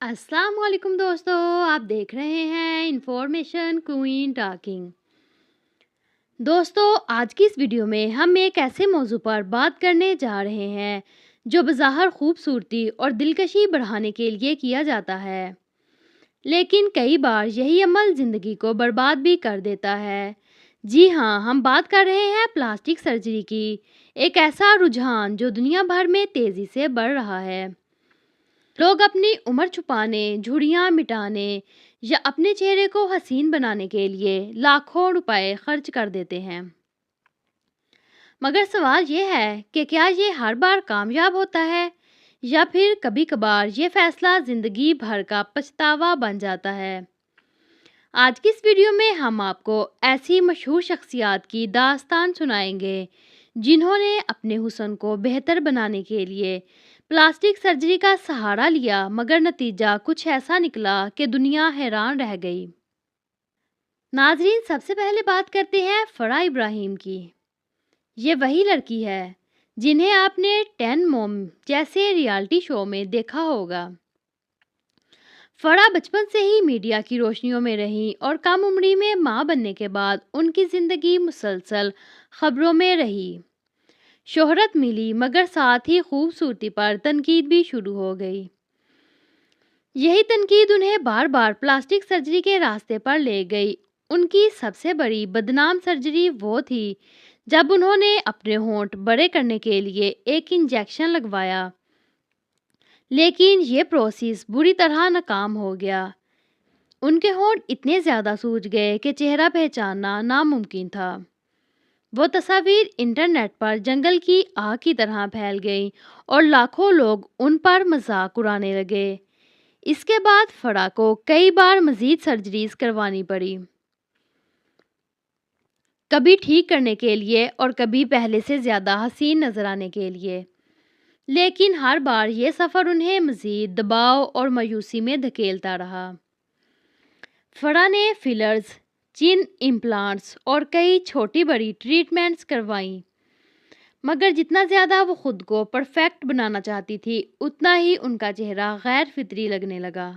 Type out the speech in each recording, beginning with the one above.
अस्सलाम वालेकुम दोस्तों, आप देख रहे हैं इन्फॉर्मेशन क्वीन टॉकिंग। दोस्तों, आज की इस वीडियो में हम एक ऐसे मौजू पर बात करने जा रहे हैं जो बज़ाहिर खूबसूरती और दिलकशी बढ़ाने के लिए किया जाता है, लेकिन कई बार यही अमल ज़िंदगी को बर्बाद भी कर देता है। जी हाँ, हम बात कर रहे हैं प्लास्टिक सर्जरी की, एक ऐसा रुझान जो दुनिया भर में तेज़ी से बढ़ रहा है। लोग अपनी उम्र छुपाने, झुर्रियाँ मिटाने या अपने चेहरे को हसीन बनाने के लिए लाखों रुपए खर्च कर देते हैं। मगर सवाल ये है कि क्या ये हर बार कामयाब होता है या फिर कभी-कभार ये फैसला ज़िंदगी भर का पछतावा बन जाता है। आज की इस वीडियो में हम आपको ऐसी मशहूर शख्सियात की दास्तान सुनाएंगे जिन्होंने अपने हुस्न को बेहतर बनाने के लिए प्लास्टिक सर्जरी का सहारा लिया, मगर नतीजा कुछ ऐसा निकला कि दुनिया हैरान रह गई। नाजरीन, सबसे पहले बात करते हैं फराह इब्राहिम की। ये वही लड़की है जिन्हें आपने 10 मोम जैसे रियलिटी शो में देखा होगा। फराह बचपन से ही मीडिया की रोशनियों में रही और कम उम्री में मां बनने के बाद उनकी ज़िंदगी मुसलसल खबरों में रही। शोहरत मिली, मगर साथ ही खूबसूरती पर तनकीद भी शुरू हो गई। यही तनकीद उन्हें बार बार प्लास्टिक सर्जरी के रास्ते पर ले गई। उनकी सबसे बड़ी बदनाम सर्जरी वो थी जब उन्होंने अपने होंठ बड़े करने के लिए एक इंजेक्शन लगवाया, लेकिन ये प्रोसेस बुरी तरह नाकाम हो गया। उनके होंठ इतने ज़्यादा सूज गए कि चेहरा पहचानना नामुमकिन था। वो तस्वीर इंटरनेट पर जंगल की आग की तरह फैल गई और लाखों लोग उन पर मजाक उड़ाने लगे। इसके बाद फराह को कई बार मजीद सर्जरीज करवानी पड़ी, कभी ठीक करने के लिए और कभी पहले से ज़्यादा हसीन नजर आने के लिए। लेकिन हर बार ये सफ़र उन्हें मजीद दबाव और मायूसी में धकेलता रहा। फराह ने फिलर्स, चिन इम्प्लांट्स और कई छोटी बड़ी ट्रीटमेंट्स करवाईं, मगर जितना ज़्यादा वो खुद को परफेक्ट बनाना चाहती थी, उतना ही उनका चेहरा गैर फितरी लगने लगा।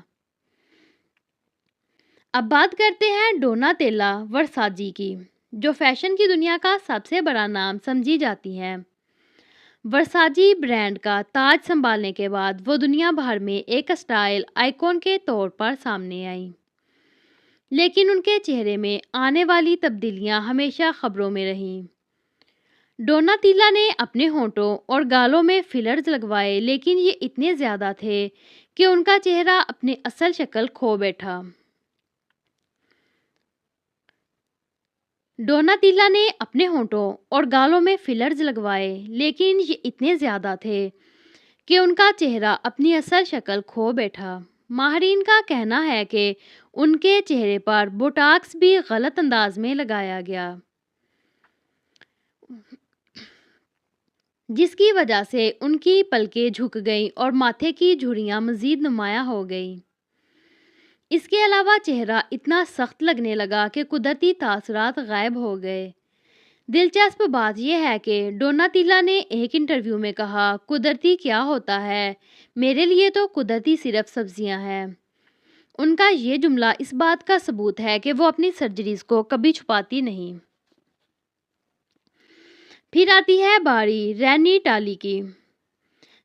अब बात करते हैं डोनातेला वर्साची की, जो फैशन की दुनिया का सबसे बड़ा नाम समझी जाती हैं। वर्साची ब्रांड का ताज संभालने के बाद वो दुनिया भर में एक स्टाइल आइकॉन के तौर पर सामने आई, लेकिन उनके चेहरे में आने वाली तब्दीलियां हमेशा खबरों में रहीं। डोनातीला ने अपने होंठों और गालों में फिलर्स लगवाए, लेकिन ये इतने ज़्यादा थे कि उनका चेहरा अपनी असल शक्ल खो बैठा। डोनातीला ने अपने होंठों और गालों में फिलर्स लगवाए, लेकिन ये इतने ज़्यादा थे कि उनका चेहरा अपनी असल शक्ल खो बैठा। माहरीन का कहना है कि उनके चेहरे पर बोटॉक्स भी गलत अंदाज में लगाया गया, जिसकी वजह से उनकी पलकें झुक गईं और माथे की झुर्रियां मज़ीद नुमायां हो गईं। इसके अलावा चेहरा इतना सख्त लगने लगा कि कुदरती तासरात गायब हो गए। दिलचस्प बात यह है कि डोनातीला ने एक इंटरव्यू में कहा, कुदरती क्या होता है, मेरे लिए तो कुदरती सिर्फ सब्जियां हैं। उनका ये जुमला इस बात का सबूत है कि वो अपनी सर्जरीज को कभी छुपाती नहीं। फिर आती है बारी रैनी टाली की,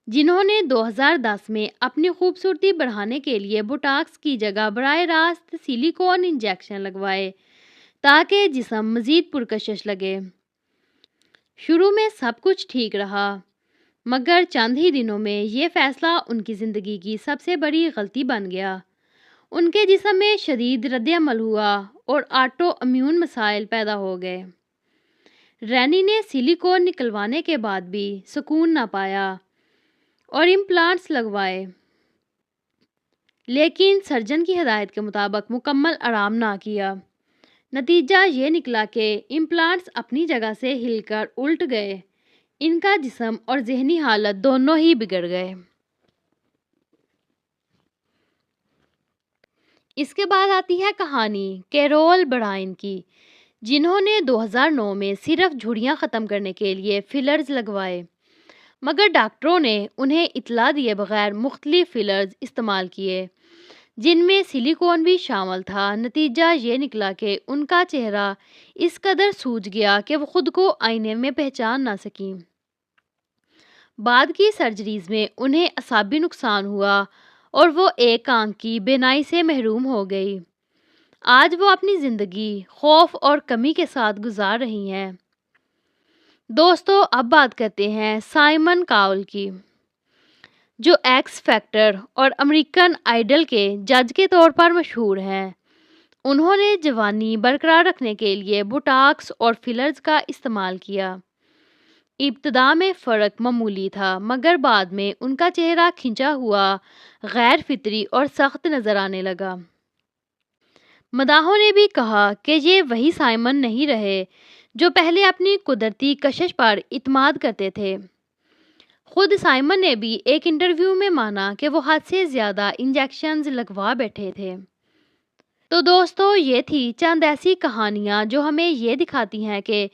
जिन्होंने 2010 में अपनी खूबसूरती बढ़ाने के लिए बोटॉक्स की जगह बराह रास्त सिलिकॉन इंजेक्शन लगवाए ताकि जिस्म मज़ीद पुरकशिश लगे। शुरू में सब कुछ ठीक रहा, मगर चंद ही दिनों में ये फैसला उनकी ज़िंदगी की सबसे बड़ी गलती बन गया। उनके जिस्म में शदीद रद्द-ए-अमल हुआ और ऑटो इम्यून मसाइल पैदा हो गए। रैनी ने सिलिकॉन निकलवाने के बाद भी सुकून ना पाया और इम्प्लांट्स लगवाए, लेकिन सर्जन की हिदायत के मुताबिक मुकम्मल आराम ना किया। नतीजा ये निकला कि इम्प्लांट्स अपनी जगह से हिलकर उल्ट गए। इनका जिस्म और जहनी हालत दोनों ही बिगड़ गए। इसके बाद आती है कहानी कैरोल ब्रायन की, जिन्होंने 2009 में सिर्फ झुर्रियां ख़त्म करने के लिए फिलर्स लगवाए, मगर डॉक्टरों ने उन्हें इतला दिए बगैर मुख्तलिफ फिलर्स इस्तेमाल किए جن میں سلیکون بھی شامل تھا۔ نتیجہ یہ نکلا کہ ان کا چہرہ اس قدر سوج گیا کہ وہ خود کو آئینے میں پہچان نہ سکیں۔ بعد کی سرجریز میں انہیں اعصابی نقصان ہوا اور وہ ایک آنکھ کی بینائی سے محروم ہو گئی۔ آج وہ اپنی زندگی خوف اور کمی کے ساتھ گزار رہی ہیں۔ دوستو، اب بات کرتے ہیں سائمن کاول کی، جو ایکس فیکٹر اور امریکن آئیڈل کے جج کے طور پر مشہور ہیں۔ انہوں نے جوانی برقرار رکھنے کے لیے بوٹاکس اور فلرز کا استعمال کیا۔ ابتدا میں فرق معمولی تھا، مگر بعد میں ان کا چہرہ کھنچا ہوا، غیر فطری اور سخت نظر آنے لگا۔ مداحوں نے بھی کہا کہ یہ وہی سائمن نہیں رہے جو پہلے اپنی قدرتی کشش پر اعتماد کرتے تھے۔ خود سائمن نے بھی ایک انٹرویو میں مانا کہ وہ حد سے زیادہ انجیکشنز لگوا بیٹھے تھے۔ تو دوستو، یہ تھی چند ایسی کہانیاں جو ہمیں یہ دکھاتی ہیں کہ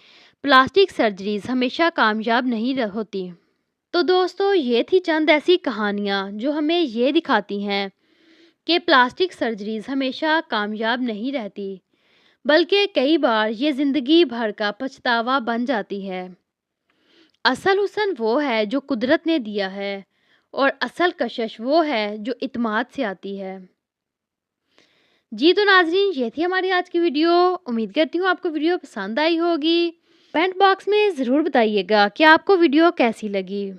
پلاسٹک سرجریز ہمیشہ کامیاب نہیں ہوتی۔ تو دوستو، یہ تھی چند ایسی کہانیاں جو ہمیں یہ دکھاتی ہیں کہ پلاسٹک سرجریز ہمیشہ کامیاب نہیں رہتی، بلکہ کئی بار یہ زندگی بھر کا پچھتاوا بن جاتی ہے۔ اصل حسن وہ ہے جو قدرت نے دیا ہے، اور اصل کشش وہ ہے جو اعتماد سے آتی ہے۔ جی تو ناظرین، یہ تھی ہماری آج کی ویڈیو۔ امید کرتی ہوں آپ کو ویڈیو پسند آئی ہوگی۔ کمنٹ باکس میں ضرور بتائیے گا کہ آپ کو ویڈیو کیسی لگی۔